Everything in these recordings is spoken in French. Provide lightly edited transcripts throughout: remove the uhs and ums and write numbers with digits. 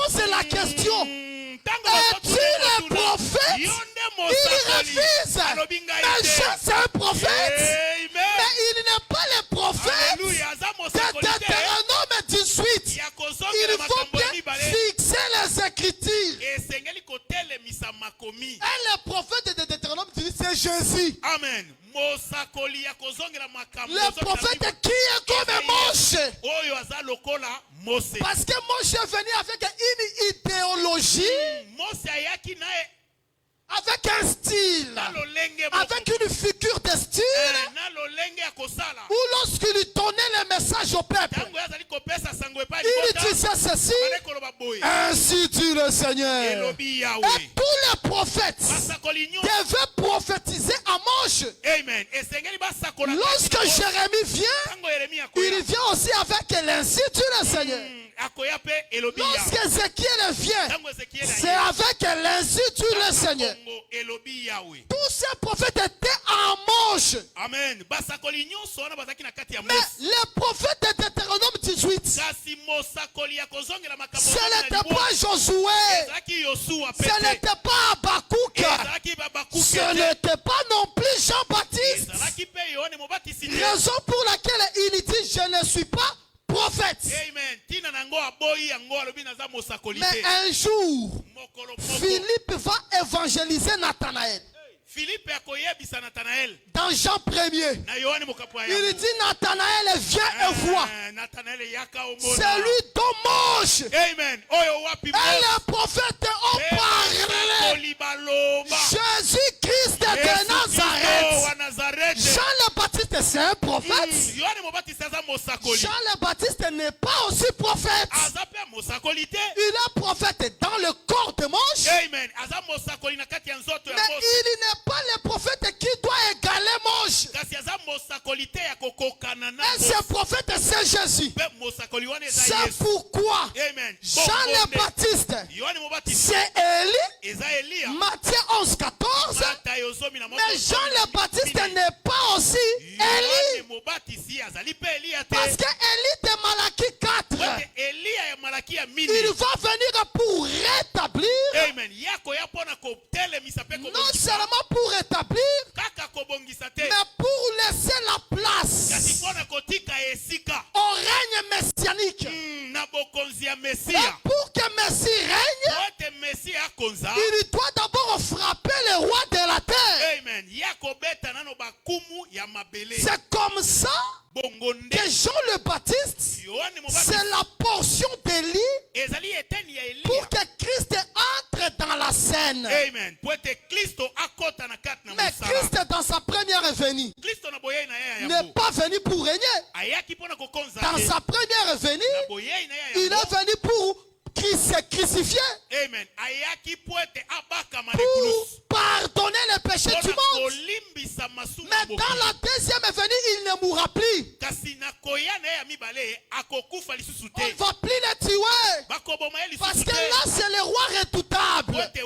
pose la question, es-tu le prophète? Il refuse. Mais Jean, c'est un prophète. Mais il n'est pas le prophète. C'est Deutéronome 18. Il faut bien fixer les Écritures. Et le prophète de Deutéronome 18, c'est Jésus. Amen. Le prophète qui est comme Moshe. Parce que Moshe est venu avec une idéologie, avec un style, avec une figure de style, où lorsqu'il lui donnait le message au peuple, il disait ceci: ainsi dit le Seigneur. Et tous les prophètes devaient prophétiser à Moshe. Lorsque Jérémie vient, il vient aussi avec l'insi dit le Seigneur. Lorsque Ézéchiel vient, c'est avec l'insi dit le Seigneur. Tous ces prophètes étaient en Moshe. Amen. Mais le prophète de Deutéronome 18, ce n'était pas Josué, ce n'était pas Habakkuk, ce n'était pas non plus Jean-Baptiste. Raison pour laquelle il dit: je ne suis pas prophète. Mais un jour, Philippe va évangéliser Nathanaël. Dans Jean 1er, il dit: Nathanaël, viens et vois. C'est lui dont Moshe et les prophètes ont parlé. Jésus-Christ de Nazareth. Jean le Baptiste, c'est un prophète. Jean le Baptiste n'est pas aussi prophète. Il est prophète dans le corps de Moshe. Mais il n'est pas le prophète qui doit égaler Moshe. Et ce prophète, c'est Jésus. C'est pourquoi Jean le Baptiste, c'est Élie. Matthieu 11, 14. Mais Jean le Baptiste n'est pas aussi Élie. Parce que Élie de Malachie 4, il va venir pour rétablir. Non seulement pour rétablir, mais pour laisser la place au règne messianique. Et pour que Messie règne, il doit d'abord frapper le roi de la terre. C'est comme ça que Jean le Baptiste, c'est la portion d'Élie pour que Christ entre dans la scène. Mais Christ, dans sa première venue, n'est pas venu pour régner. Dans sa première venue, il est venu pour se crucifier, pour pardonner les péchés du monde. Mais dans la deuxième venue, il ne mourra plus. On ne va plus le tuer, parce que là c'est le roi redoutable. Et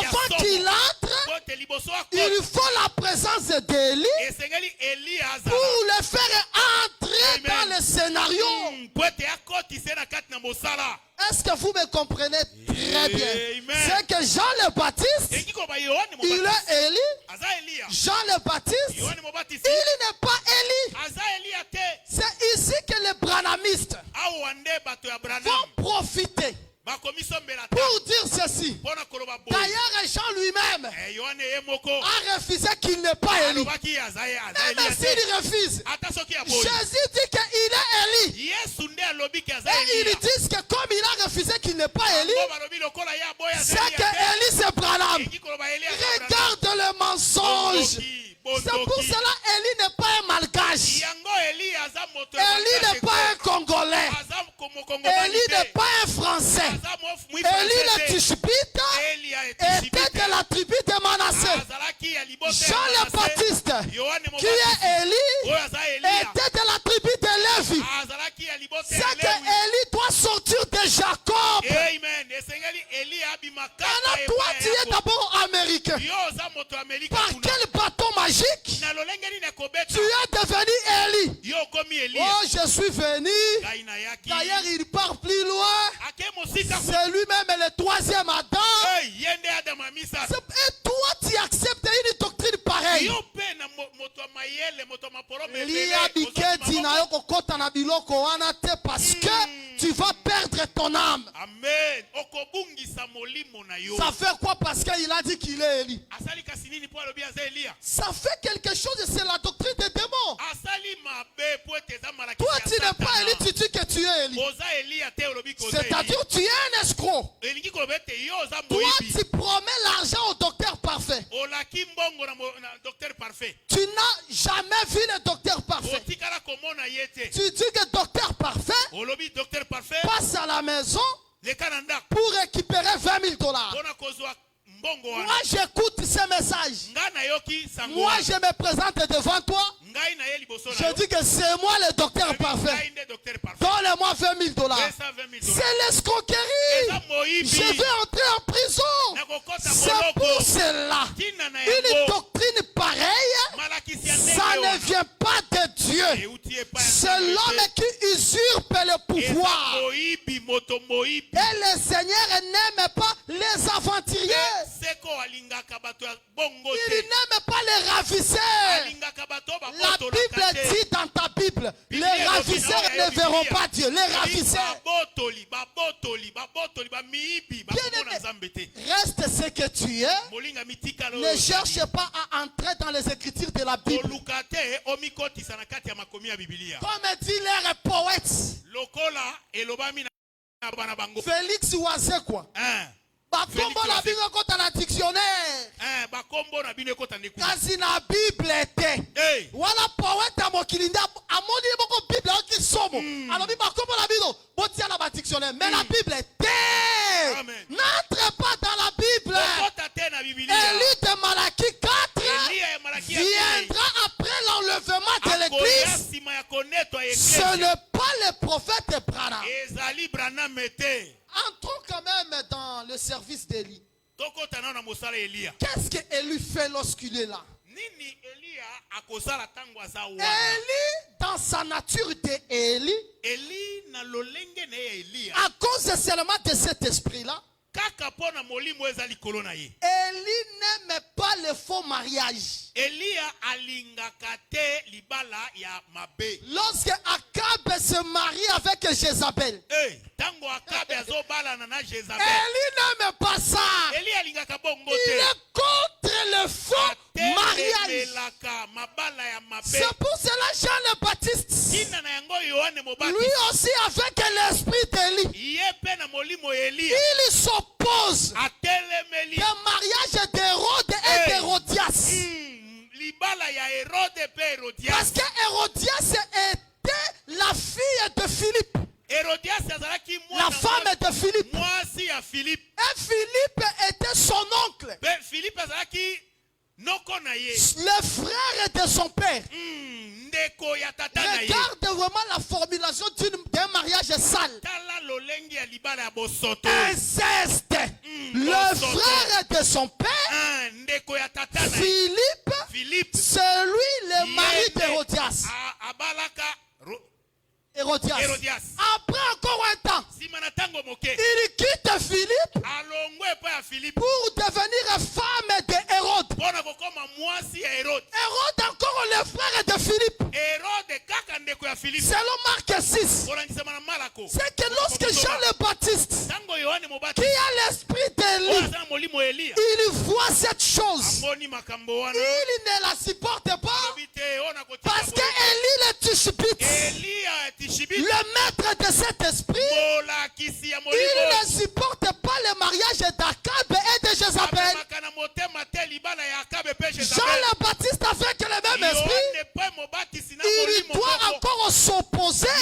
avant qu'il entre, il faut la présence d'Élie pour le faire entrer dans le scénario. Est-ce que vous me comprenez très bien? C'est que Jean le Baptiste, il est Élie. Jean le Baptiste, il n'est pas Élie. C'est ici que les branhamistes vont profiter pour dire ceci. D'ailleurs, Jean lui-même a refusé qu'il n'est pas Élie. Même s'il refuse, Jésus dit qu'il est Élie. Et ils disent que comme il a refusé qu'il n'est pas Élie, c'est que Élie c'est Branham. Regarde le mensonge. C'est pour cela Élie n'est pas un malgache. Élie n'est pas un Congolais. Élie n'est pas un Français. Élie le Tishbite était de la tribu de Manassé. Jean le Baptiste, qui est Élie, était de la tribu de Lévi. C'est que Élie doit sortir de Jacob. Alors toi tu es d'abord américain. Par quel bâton magique tu es devenu Élie? Oh, je suis venu. D'ailleurs, il part plus loin. C'est lui-même le troisième Adam. Et toi, tu acceptes une doctrine pareille. Parce que tu vas perdre ton âme. Amen. Ça fait quoi parce qu'il a dit qu'il est Élie? Ça fait quelque chose et c'est la doctrine des démons. Toi, tu n'es pas Élie, tu dis que tu es Élie. C'est-à-dire tu es un escroc. Toi, tu promets l'argent au docteur parfait. Tu n'as jamais vu le docteur parfait. Tu dis que docteur parfait passe à la maison pour récupérer $20,000. Moi, j'écoute ces messages. Moi, je me présente devant toi. Je dis que c'est moi le docteur parfait. Donne-moi $20,000. C'est l'escroquerie. Je vais entrer en prison. C'est pour cela. Une doctrine pareille, ça ne vient pas de Dieu. C'est l'homme qui usurpe le pouvoir. Et le Seigneur n'aime pas les aventuriers. Il n'aime pas les ravisseurs. La Bible dit dans ta Bible, les ravisseurs ne verront pas Dieu. Les ravisseurs. Reste ce que tu es. Ne cherche pas à entrer dans les écritures de la Bible. Comme dit l'air poète. Félix Oisé quoi. Bakombo na bino kota na dictionnaire. Kasi na Bible te. Wala poète mokilinda amoni boko Bible oki somo. Alors bakombo na bino botia na ba dictionnaire. Mais la Bible te. N'entre pas dans la Bible. Élie de Malachie 4 viendra après l'enlèvement de l'église. Ce n'est pas le prophète Branham. Entrons quand même dans le service d'Élie. Qu'est-ce qu'Élie fait lorsqu'il est là? Élie, dans sa nature d'Élie, à cause seulement de cet esprit-là, Élie n'aime pas le faux mariage. Lorsque Akab se marie avec Jézabel, Élie n'aime pas ça. Il est contre le faux mariage. C'est pour cela Jean le Baptiste, lui aussi avec l'esprit d'Élie, il s'oppose au mariage d'Hérode et d'Hérodias. Parce que Hérodias était la fille de Philippe. La femme de Philippe. Et Philippe était son oncle. Le frère de son père. Regarde vraiment la formulation d'un mariage sale. Inceste. Le frère de son père, Philippe, c'est lui le mari d'Hérodias. Hérodias. Après encore un temps, il quitte Philippe pour devenir femme d'Hérode. Hérode encore le frère de Philippe. Selon Marc 6, c'est que lorsque Jean le Baptiste, qui a l'esprit d'Élie, il voit cette chose, il ne la supporte pas parce qu'Élie le Tishbite, le maître de cet esprit, il ne supporte pas le mariage d'Akab et de Jézabel. Jean le Baptiste avec le même esprit, il doit encore s'opposer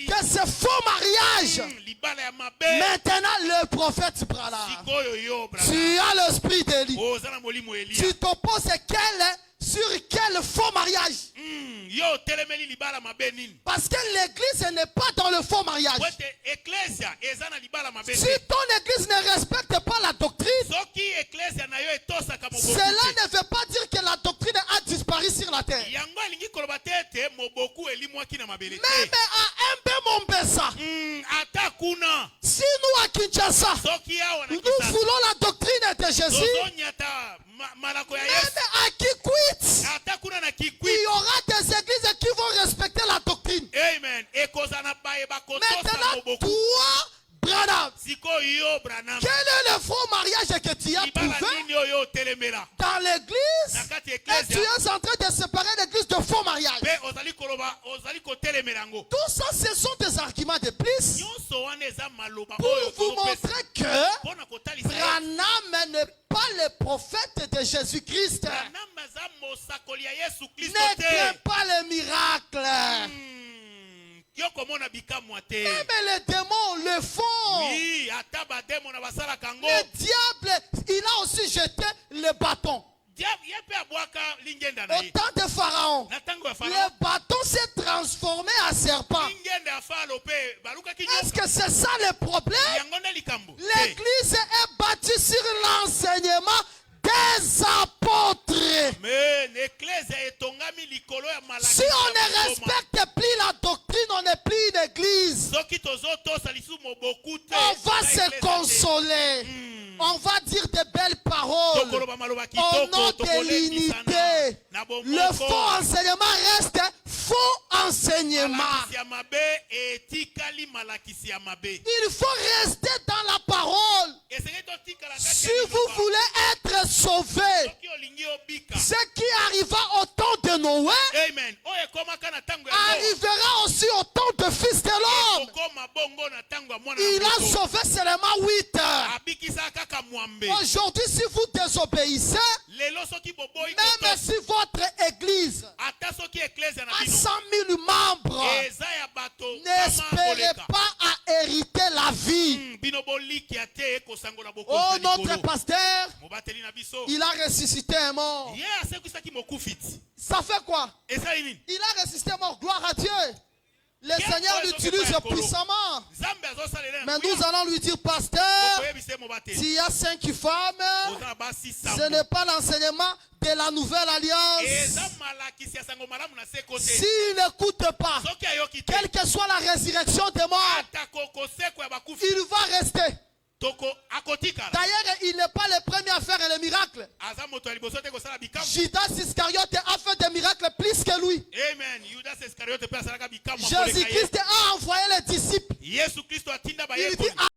que ce faux mariage. Maintenant le prophète Branham, tu as l'esprit d'Élie, tu t'opposes sur quel faux mariage? Parce que l'église n'est pas dans le faux mariage. Si ton église ne respecte pas la doctrine, cela ne veut pas dire que la doctrine a disparu sur la terre. Même à Mbé Mombesa, Si nous à Kinshasa, nous voulons la doctrine de Jésus, même à Kikwit, il y aura des églises qui vont respecter la doctrine. Amen. Maintenant, toi, Branham, quel est le faux mariage que tu as prouvé dans l'église et tu es en train de séparer l'église de faux mariage? Tout ça, ce sont des arguments de plus pour vous montrer que Branham n'est pas le prophète de Jésus-Christ. Ne crains pas les miracles. Même les démons le font. Le diable, il a aussi jeté le bâton. Au temps de Pharaon, le bâton s'est transformé en serpent. Est-ce que c'est ça le problème? L'église est bâtie sur l'enseignement des apôtres. Si on ne respecte plus la doctrine, on n'est plus une église. On va se consoler. On va dire de belles paroles au nom de l'unité. Le faux enseignement reste faux enseignement. Il faut rester dans la parole. Si vous voulez être sauvé, ce qui arriva au temps de Noé arrivera aussi au temps de Fils de l'homme. Il a sauvé seulement 8 heures. Aujourd'hui, si vous désobéissez, même si votre église a 100 000 membres, n'espérez pas à hériter la vie. Oh, notre pasteur, il a ressuscité un mort. Ça fait quoi? Il a ressuscité un mort. Gloire à Dieu. Le Seigneur l'utilise puissamment. Mais nous allons lui dire, pasteur, s'il y a 5 femmes, ce n'est pas l'enseignement de la nouvelle alliance. S'il n'écoute pas, quelle que soit la résurrection des morts, il va rester. D'ailleurs, il n'est pas le premier à faire le miracle. Judas Iscariote a fait des miracles plus que lui. Jésus-Christ a envoyé les disciples. Il dit,